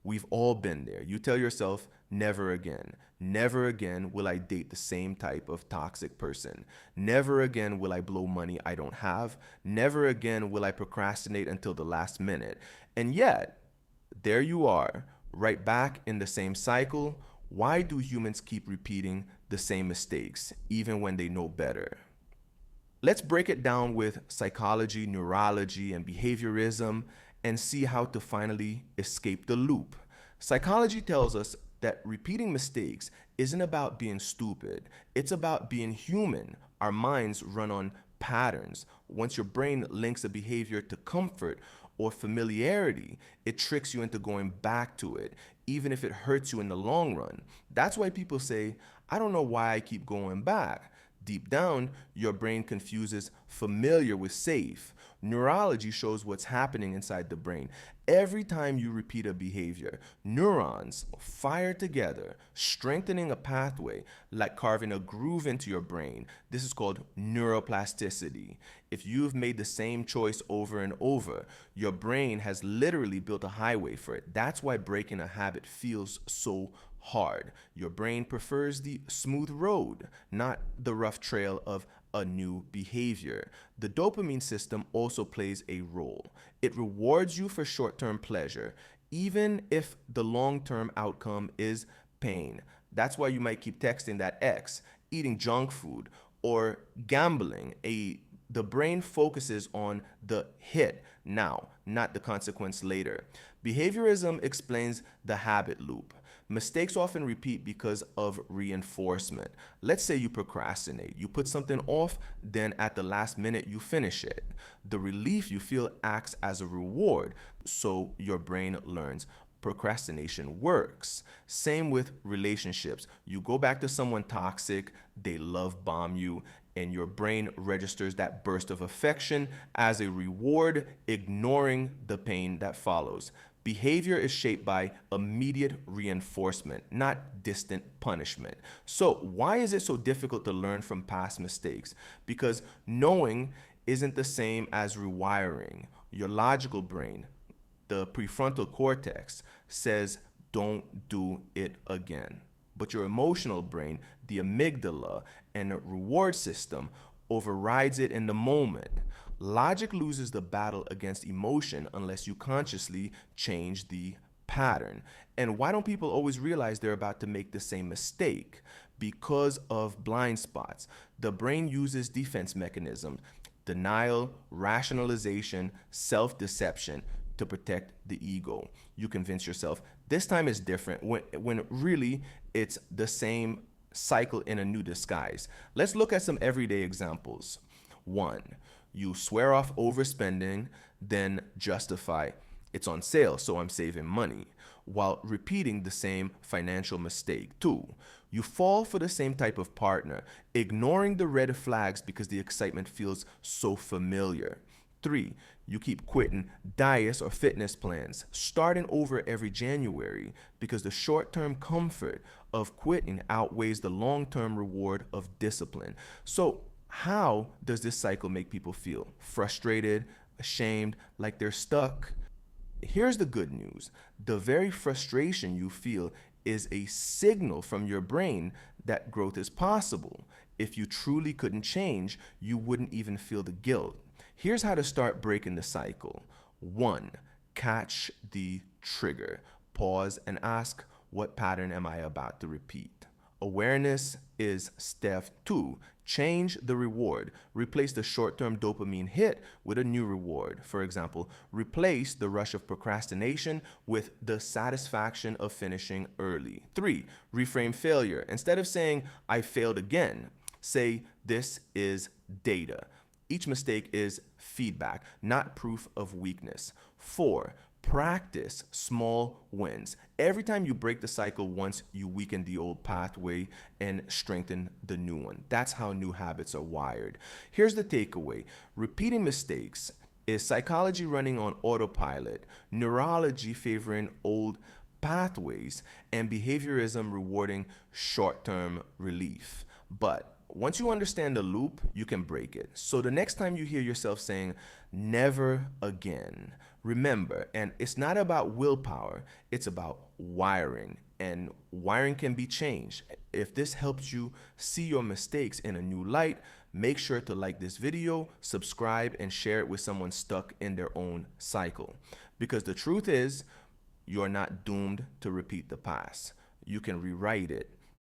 We've all been there. You tell yourself, never again. Never again will I date the same type of toxic person. Never again will I blow money I don't have. Never again will I procrastinate until the last minute. And yet, there you are, right back in the same cycle. Why do humans keep repeating the same mistakes, even when they know better? Let's break it down with psychology, neurology, and behaviorism and see how to finally escape the loop. Psychology tells us that repeating mistakes isn't about being stupid, it's about being human. Our minds run on patterns. Once your brain links a behavior to comfort or familiarity, it tricks you into going back to it, even if it hurts you in the long run. That's why people say, I don't know why I keep going back. Deep down, your brain confuses familiar with safe. Neurology shows what's happening inside the brain. Every time you repeat a behavior, neurons fire together, strengthening a pathway, like carving a groove into your brain. This is called neuroplasticity. If you've made the same choice over and over, your brain has literally built a highway for it. That's why breaking a habit feels so hard. Your brain prefers the smooth road, not the rough trail of a new behavior. The dopamine system also plays a role. It rewards you for short-term pleasure, even if the long-term outcome is pain. That's why you might keep texting that ex, eating junk food, or gambling. The brain focuses on the hit now, not the consequence later. Behaviorism explains the habit loop. Mistakes often repeat because of reinforcement. Let's say you procrastinate. You put something off, then at the last minute you finish it. The relief you feel acts as a reward, so your brain learns procrastination works. Same with relationships. You go back to someone toxic, they love bomb you, and your brain registers that burst of affection as a reward, ignoring the pain that follows. Behavior is shaped by immediate reinforcement, not distant punishment. So, why is it so difficult to learn from past mistakes? Because knowing isn't the same as rewiring. Your logical brain, the prefrontal cortex, says, don't do it again. But your emotional brain, the amygdala, and the reward system overrides it in the moment. Logic loses the battle against emotion unless you consciously change the pattern. And why don't people always realize they're about to make the same mistake? Because of blind spots. The brain uses defense mechanisms, denial, rationalization, self-deception to protect the ego. You convince yourself this time is different when really it's the same cycle in a new disguise. Let's look at some everyday examples. 1. You swear off overspending, then justify it's on sale, so I'm saving money, while repeating the same financial mistake. 2. You fall for the same type of partner, ignoring the red flags because the excitement feels so familiar. 3. You keep quitting diets or fitness plans, starting over every January because the short-term comfort of quitting outweighs the long-term reward of discipline. So, how does this cycle make people feel? Frustrated, ashamed, like they're stuck? Here's the good news. The very frustration you feel is a signal from your brain that growth is possible. If you truly couldn't change, you wouldn't even feel the guilt. Here's how to start breaking the cycle. 1. Catch the trigger. Pause and ask, what pattern am I about to repeat? Awareness is step 2. Change the reward. Replace the short-term dopamine hit with a new reward. For example, replace the rush of procrastination with the satisfaction of finishing early. 3. Reframe failure. Instead of saying, I failed again, say, this is data. Each mistake is feedback, not proof of weakness. 4. Practice small wins. Every time you break the cycle once, you weaken the old pathway and strengthen the new one. That's how new habits are wired. Here's the takeaway. Repeating mistakes is psychology running on autopilot, neurology favoring old pathways, and behaviorism rewarding short-term relief. But once you understand the loop, you can break it. So the next time you hear yourself saying, never again, Remember, and it's not about willpower, it's about wiring. And wiring can be changed. If this helps you see your mistakes in a new light, make sure to like this video, subscribe, and share it with someone stuck in their own cycle. Because the truth is, you're not doomed to repeat the past. You can rewrite it